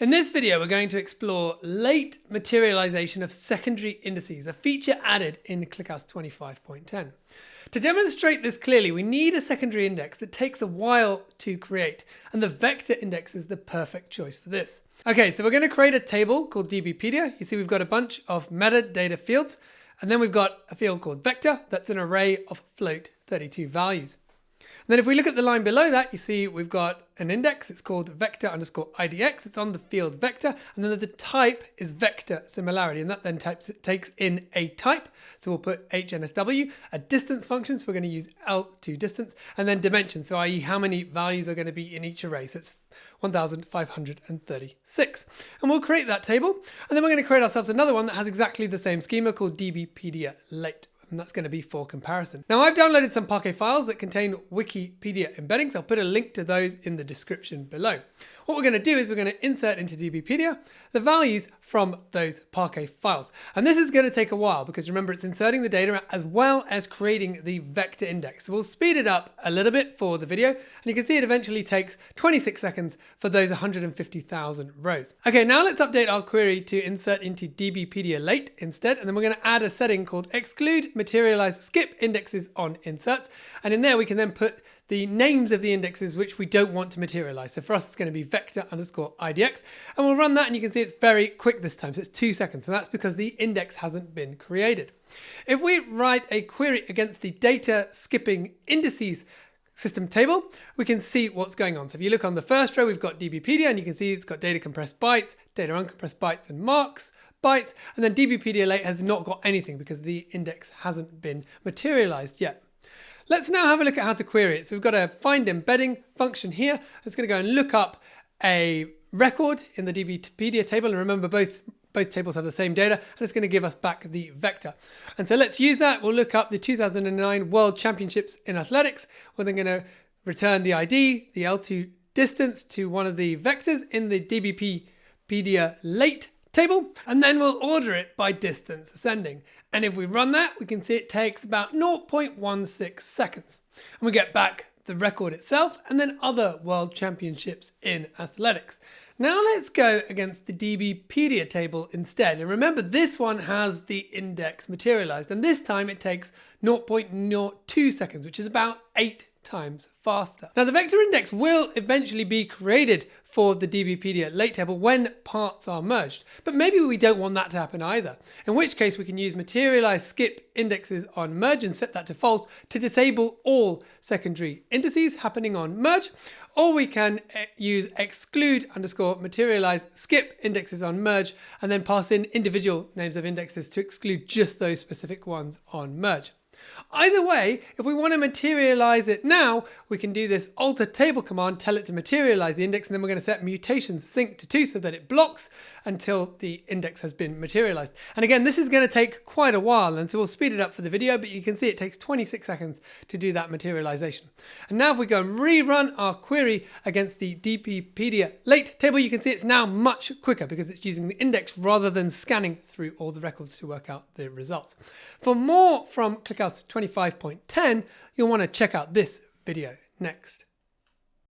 In this video, we're going to explore late materialization of secondary indices, a feature added in ClickHouse 25.10. To demonstrate this clearly, we need a secondary index that takes a while to create, and the vector index is the perfect choice for this. Okay, so we're going to create a table called dbpedia. You see we've got a bunch of metadata fields, and then we've got a field called vector that's an array of float 32 values. And then if we look at the line below that, you see we've got an index. It's called vector_idx. It's on the field vector. And then the type is vector similarity. And that then takes in a type. So we'll put HNSW, a distance function. So we're going to use L2 distance. And then dimension. So i.e. how many values are going to be in each array. So it's 1536. And we'll create that table. And then we're going to create ourselves another one that has exactly the same schema called dbpedia late. And that's going to be for comparison. Now I've downloaded some Parquet files that contain Wikipedia embeddings. I'll put a link to those in the description below. What we're going to do is we're going to insert into dbpedia the values from those Parquet files. And this is going to take a while because remember it's inserting the data as well as creating the vector index. So we'll speed it up a little bit for the video. And you can see it eventually takes 26 seconds for those 150,000 rows. Okay, now let's update our query to insert into dbpedia late instead. And then we're going to add a setting called exclude materialize skip indexes on inserts. And in there we can then put the names of the indexes which we don't want to materialize. So for us, it's going to be vector_idx. And we'll run that and you can see it's very quick this time. So it's 2 seconds. And that's because the index hasn't been created. If we write a query against the data skipping indices system table, we can see what's going on. So if you look on the first row, we've got dbpedia and you can see it's got data compressed bytes, data uncompressed bytes and marks bytes. And then dbpedia late has not got anything because the index hasn't been materialized yet. Let's now have a look at how to query it. So we've got a find embedding function here. It's going to go and look up a record in the dbpedia table. And remember, both tables have the same data, and it's going to give us back the vector. And so let's use that. We'll look up the 2009 World Championships in Athletics. We're then going to return the ID, the L2 distance to one of the vectors in the dbpedia late table, and then we'll order it by distance ascending. And if we run that, we can see it takes about 0.16 seconds. And we get back the record itself and then other world championships in athletics. Now let's go against the dbpedia table instead. And remember, this one has the index materialized. And this time it takes 0.02 seconds, which is about 8 times faster. Now the vector index will eventually be created for the dbpedia late table when parts are merged, but maybe we don't want that to happen either, in which case we can use materialize skip indexes on merge and set that to false to disable all secondary indices happening on merge, or we can use exclude _materialize skip indexes on merge and then pass in individual names of indexes to exclude just those specific ones on merge. Either way, if we want to materialize it now, we can do this alter table command, tell it to materialize the index, and then we're going to set mutations sync to 2 so that it blocks until the index has been materialized. And again, this is going to take quite a while, and so we'll speed it up for the video, but you can see it takes 26 seconds to do that materialization. And now if we go and rerun our query against the dbpedia late table, you can see it's now much quicker because it's using the index rather than scanning through all the records to work out the results. For more from ClickHouse 25.10, you'll want to check out this video next.